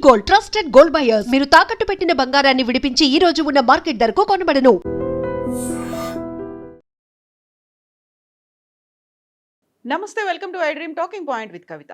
Gold, trusted gold buyers. మీరు తాకట్టు పెట్టిన బంగారాన్ని విడిపించి ఈ రోజు ఉన్న మార్కెట్ ధరకు కొనబడను. నమస్తే, welcome to I dream talking point with Kavitha.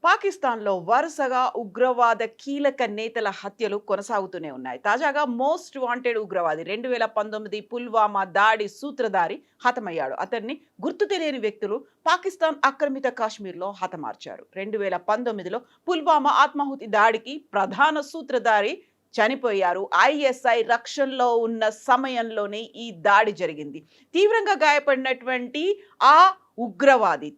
పాకిస్తాన్లో వరుసగా ఉగ్రవాద కీలక నేతల హత్యలు కొనసాగుతూనే ఉన్నాయి. తాజాగా మోస్ట్ వాంటెడ్ ఉగ్రవాది 2019 పుల్వామా దాడి సూత్రధారి హతమయ్యాడు. అతన్ని గుర్తు తెలియని వ్యక్తులు పాకిస్తాన్ ఆక్రమిత కాశ్మీర్లో హతమార్చారు. 2019లో పుల్వామా ఆత్మాహుతి దాడికి ప్రధాన సూత్రధారి చనిపోయారు. ఐఎస్ఐ రక్షణలో ఉన్న సమయంలోనే ఈ దాడి జరిగింది. తీవ్రంగా గాయపడినటువంటి ఆ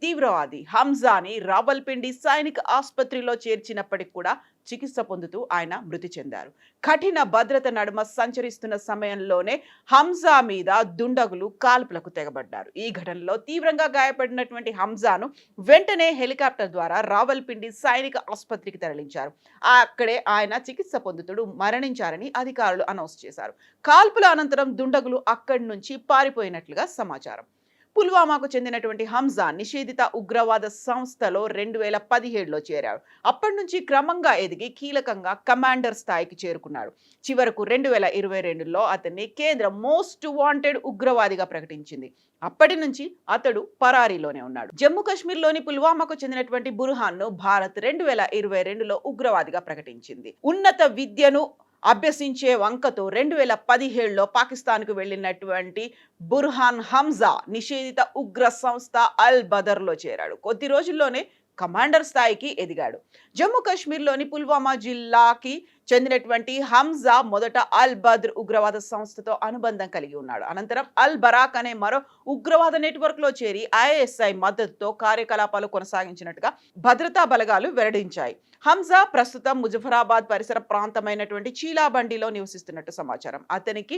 తీవ్రవాది హంజాని రావల్పిండి సైనిక ఆసుపత్రిలో చేర్చినప్పటికి కూడా చికిత్స పొందుతూ ఆయన మృతి చెందారు. కఠిన భద్రత నడుమ సంచరిస్తున్న సమయంలోనే హంజా మీద దుండగులు కాల్పులకు తెగబడ్డారు. ఈ ఘటనలో తీవ్రంగా గాయపడినటువంటి హంజాను వెంటనే హెలికాప్టర్ ద్వారా రావల్పిండి సైనిక ఆసుపత్రికి తరలించారు. అక్కడే ఆయన చికిత్స పొందుతూ మరణించారని అధికారులు అనౌన్స్ చేశారు. కాల్పుల అనంతరం దుండగులు అక్కడి నుంచి పారిపోయినట్లుగా సమాచారం. పుల్వామాకు చెందినటువంటి హంజా నిషేధిత ఉగ్రవాద సంస్థలో 2017లో చేరాడు. అప్పటి నుంచి క్రమంగా ఎదిగి కీలకంగా కమాండర్ స్థాయికి చేరుకున్నాడు. చివరకు 2022లో అతన్ని కేంద్ర మోస్ట్ వాంటెడ్ ఉగ్రవాదిగా ప్రకటించింది. అప్పటి నుంచి అతడు పరారీలోనే ఉన్నాడు. జమ్మూ కాశ్మీర్లోని పుల్వామాకు చెందినటువంటి బుర్హాన్ను భారత్ 2022లో ఉగ్రవాదిగా ప్రకటించింది. ఉన్నత విద్యను అభ్యసించే వంకతో 2017లో పాకిస్తాన్కు వెళ్ళినటువంటి బుర్హాన్ హంజా నిషేధిత ఉగ్ర సంస్థ అల్ బదర్లో చేరాడు. కొద్ది రోజుల్లోనే కమాండర్ స్థాయికి ఎదిగాడు. జమ్మూ కాశ్మీర్లోని పుల్వామా జిల్లాకి చెందినటువంటి హంజా మొదట అల్ బద్ర్ ఉగ్రవాద సంస్థతో అనుబంధం కలిగి ఉన్నాడు. అనంతరం అల్ బరాక్ అనే మరో ఉగ్రవాద నెట్వర్క్ లో చేరి ఐఎస్ఐ మద్దతుతో కార్యకలాపాలు కొనసాగించినట్టుగా భద్రతా బలగాలు వెల్లడించాయి. హంజా ప్రస్తుతం ముజఫరాబాద్ పరిసర ప్రాంతమైనటువంటి చీలాబండిలో నివసిస్తున్నట్టు సమాచారం. అతనికి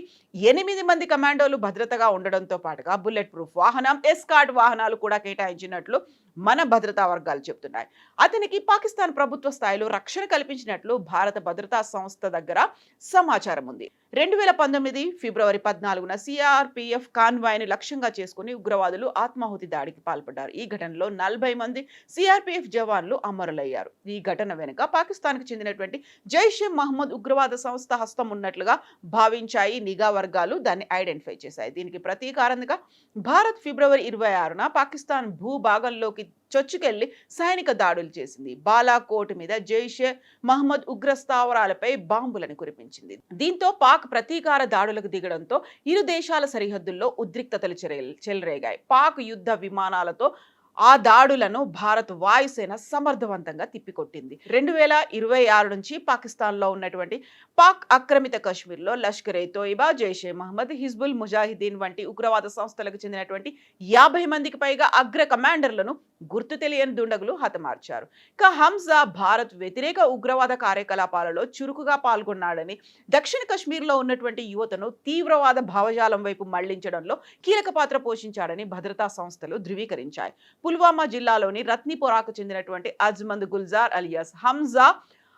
8 మంది కమాండోలు భద్రతగా ఉండడంతో పాటుగా బుల్లెట్ ప్రూఫ్ వాహనం, ఎస్కార్ట్ వాహనాలు కూడా కేటాయించినట్లు మన భద్రతా వర్గాలు చెబుతున్నాయి. అతనికి పాకిస్తాన్ ప్రభుత్వ స్థాయిలో రక్షణ కల్పించినట్లు భారత భద్రతా సంస్థ దగ్గర సమాచారం ఉంది. 2019 ఫిబ్రవరి 14న సిఆర్పిఎఫ్ కాన్వాయ్ని లక్ష్యంగా చేసుకుని ఉగ్రవాదులు ఆత్మాహుతి దాడికి పాల్పడ్డారు. ఈ ఘటనలో 40 మంది సిఆర్పిఎఫ్ జవాన్లు అమరులయ్యారు. ఈ ఘటన వెనుక పాకిస్తాన్కు చెందినటువంటి జైషే మహమ్మద్ ఉగ్రవాద సంస్థ హస్తం ఉన్నట్లుగా భావించాయి. నిఘా వర్గాలు దాన్ని ఐడెంటిఫై చేశాయి. దీనికి ప్రతీకారంగా భారత్ ఫిబ్రవరి 26న పాకిస్తాన్ భూభాగంలోకి చొచ్చుకెళ్లి సైనిక దాడులు చేసింది. బాలాకోట్ మీద జైషే మహమ్మద్ ఉగ్ర స్థావరాలపై బాంబులను కురిపించింది. దీంతో పాక్ ప్రతీకార దాడులకు దిగడంతో ఇరు దేశాల సరిహద్దుల్లో ఉద్రిక్తతలు చెలరేగాయి. పాక్ యుద్ధ విమానాలతో ఆ దాడులను భారత్ వాయుసేన సమర్థవంతంగా తిప్పికొట్టింది. 2026 నుంచి పాకిస్తాన్లో ఉన్నటువంటి పాక్ ఆక్రమిత కాశ్మీర్లో లష్కరే తోయిబా, జైషే మహమ్మద్, హిజ్బుల్ ముజాహిదీన్ వంటి ఉగ్రవాద సంస్థలకు చెందినటువంటి 50 మందికి పైగా అగ్ర కమాండర్లను గుర్తు తెలియని దుండగులు హతమార్చారు. ఇక హంజా భారత్ వ్యతిరేక ఉగ్రవాద కార్యకలాపాలలో చురుకుగా పాల్గొన్నాడని, దక్షిణ కాశ్మీర్లో ఉన్నటువంటి యువతను తీవ్రవాద భావజాలం వైపు మళ్లించడంలో కీలక పాత్ర పోషించాడని భద్రతా సంస్థలు ధృవీకరించాయి. పుల్వామా జిల్లాలోని రత్నిపోరాకు చెందినటువంటి అజ్మంద్ గుల్జార్ అలియాస్ హంజా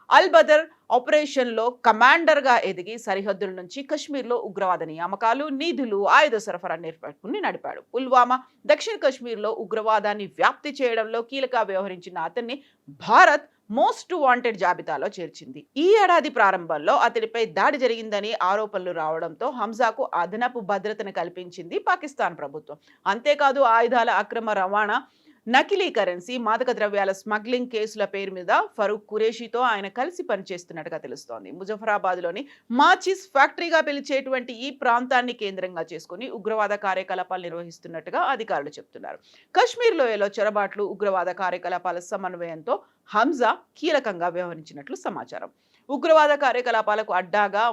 అల్ బదర్ ఆపరేషన్లో కమాండర్గా ఎదిగి సరిహద్దుల నుంచి కశ్మీర్లో ఉగ్రవాద నియామకాలు, నిధులు, ఆయుధ సరఫరా నెట్వర్క్ని నడిపాడు. పుల్వామా దక్షిణ కాశ్మీర్లో ఉగ్రవాదాన్ని వ్యాప్తి చేయడంలో కీలక వ్యవహరించిన అతన్ని భారత్ మోస్ట్ వాంటెడ్ జాబితాలో చేర్చింది. ఈ ఏడాది ప్రారంభంలో అతడిపై దాడి జరిగిందని ఆరోపణలు రావడంతో హంజాకు అదనపు భద్రతను కల్పించింది పాకిస్తాన్ ప్రభుత్వం. అంతేకాదు ఆయుధాల అక్రమ రవాణా, నకిలీ కరెన్సీ, మాదక ద్రవ్యాల స్మగ్లింగ్ కేసుల పేరు మీద ఫరూక్ ఖురేషీతో ఆయన కలిసి పనిచేస్తున్నట్టుగా తెలుస్తోంది. ముజఫరాబాద్లోని మాచిస్ ఫ్యాక్టరీగా పిలిచేటువంటి ఈ ప్రాంతాన్ని కేంద్రంగా చేసుకుని ఉగ్రవాద కార్యకలాపాలు నిర్వహిస్తున్నట్టుగా అధికారులు చెబుతున్నారు. కశ్మీర్ లోయలో చొరబాట్లు, ఉగ్రవాద కార్యకలాపాల సమన్వయంతో హంజా కీలకంగా వ్యవహరించినట్లు సమాచారం. ఉగ్రవాద కార్యకలాపాలకు అడ్డాగా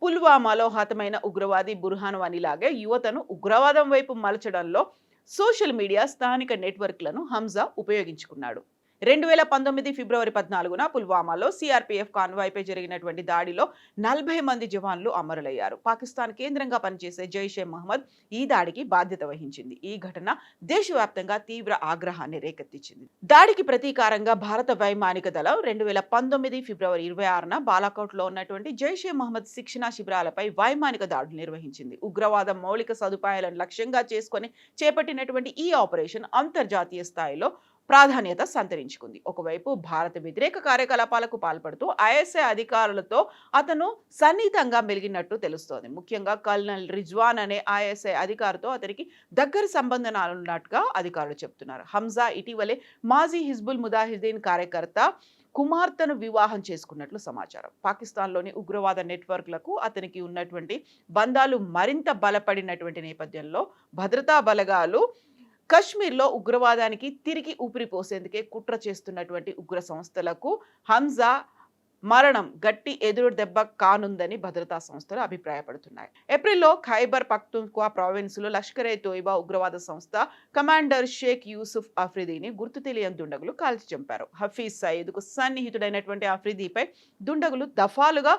పుల్వామాలో హతమైన ఉగ్రవాది బుర్హాన్ వానీలాగే యువతను ఉగ్రవాదం వైపు మలచడంలో సోషల్ మీడియా, స్థానిక నెట్వర్క్లను హంజా ఉపయోగించుకున్నాడు. 2019 ఫిబ్రవరి 14న పుల్వామాలో సిఆర్పీఎఫ్ కాన్వాయ్పై జరిగినటువంటి దాడిలో 40 మంది జవాన్లు అమరులయ్యారు. పాకిస్తాన్ కేంద్రంగా పనిచేసే జైషే మహమ్మద్ ఈ దాడికి బాధ్యత వహించింది. ఈ ఘటన దేశవ్యాప్తంగా తీవ్ర ఆగ్రహాన్ని రేకెత్తించింది. దాడికి ప్రతీకారంగా భారత వైమానిక దళం 2019 ఫిబ్రవరి 26న బాలాకోట్లో ఉన్నటువంటి జైషే మహమ్మద్ శిక్షణా శిబిరాలపై వైమానిక దాడులు నిర్వహించింది. ఉగ్రవాద మౌలిక సదుపాయాలను లక్ష్యంగా చేసుకొని చేపట్టినటువంటి ఈ ఆపరేషన్ అంతర్జాతీయ స్థాయిలో ప్రాధాన్యత సంతరించుకుంది. ఒకవైపు భారత వ్యతిరేక కార్యకలాపాలకు పాల్పడుతూ ఐఎస్ఐ అధికారులతో అతను సన్నిహితంగా మెలిగినట్టు తెలుస్తోంది. ముఖ్యంగా కల్నల్ రిజ్వాన్ అనే ఐఎస్ఐ అధికారితో అతనికి దగ్గర సంబంధాలున్నట్టుగా అధికారులు చెప్తున్నారు. హంజా ఇటీవలే మాజీ హిజ్బుల్ ముజాహిదీన్ కార్యకర్త కుమార్తెను వివాహం చేసుకున్నట్లు సమాచారం. పాకిస్తాన్లోని ఉగ్రవాద నెట్వర్క్లకు అతనికి ఉన్నటువంటి బంధాలు మరింత బలపడినటువంటి నేపథ్యంలో భద్రతా బలగాలు కశ్మీర్లో ఉగ్రవాదానికి తిరిగి ఊపిరి పోసేందుకే కుట్ర చేస్తున్నటువంటి ఉగ్ర సంస్థలకు హంజా మరణం గట్టి ఎదురు దెబ్బ కానుందని భద్రతా సంస్థలు అభిప్రాయపడుతున్నాయి. ఏప్రిల్లో ఖైబర్ పఖ్తూన్ఖ్వా ప్రావిన్స్లో లష్కరే తోయిబా ఉగ్రవాద సంస్థ కమాండర్ షేక్ యూసుఫ్ అఫ్రిదీని గుర్తు తెలియని దుండగులు కాల్చి చంపారు. హఫీజ్ సయీద్కు సన్నిహితుడైనటువంటి అఫ్రిదీపై దుండగులు దఫాలుగా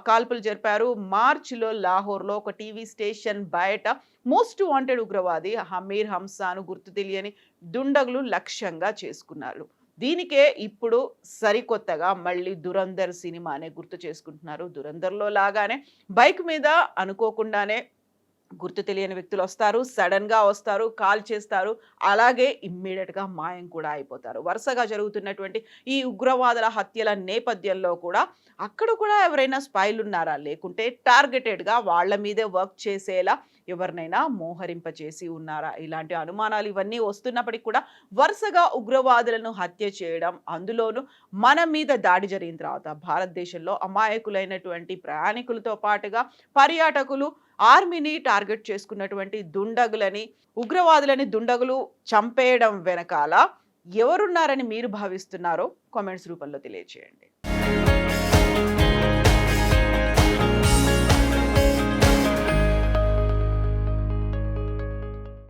కాల్పులు జరిపారు. మార్చిలో లాహోర్లో ఒక టీవీ స్టేషన్ బయట మోస్ట్ వాంటెడ్ ఉగ్రవాది హమీర్ హంసాను గుర్తు తెలియని దుండగులు లక్ష్యంగా చేసుకున్నారు. దీనికే ఇప్పుడు సరికొత్తగా మళ్ళీ దురంధర్ సినిమానే గుర్తు చేసుకుంటున్నారు. దురంధర్లో లాగానే బైక్ మీద అనుకోకుండానే గుర్తు తెలియని వ్యక్తులు వస్తారు, సడన్ గా వస్తారు, కాల్ చేస్తారు, అలాగే ఇమ్మీడియట్ గా మాయం కూడా అయిపోతారు. వరుసగా జరుగుతున్నటువంటి ఈ ఉగ్రవాదుల హత్యల నేపథ్యంలో కూడా అక్కడ కూడా ఎవరైనా స్పైలు ఉన్నారా, లేకుంటే టార్గెటెడ్ గా వాళ్ళ మీదే వర్క్ చేసేలా ఎవరినైనా మోహరింపచేసి ఉన్నారా, ఇలాంటి అనుమానాలు ఇవన్నీ వస్తున్నప్పటికీ కూడా వరుసగా ఉగ్రవాదులను హత్య చేయడం, అందులోనూ మన మీద దాడి జరిగిన తర్వాత భారతదేశంలో అమాయకులైనటువంటి ప్రయాణికులతో పాటుగా పర్యాటకులు, ఆర్మీని టార్గెట్ చేసుకున్నటువంటి దుండగులని, ఉగ్రవాదులని దుండగులు చంపేయడం వెనకాల ఎవరున్నారని మీరు భావిస్తున్నారో కామెంట్స్ రూపంలో తెలియజేయండి.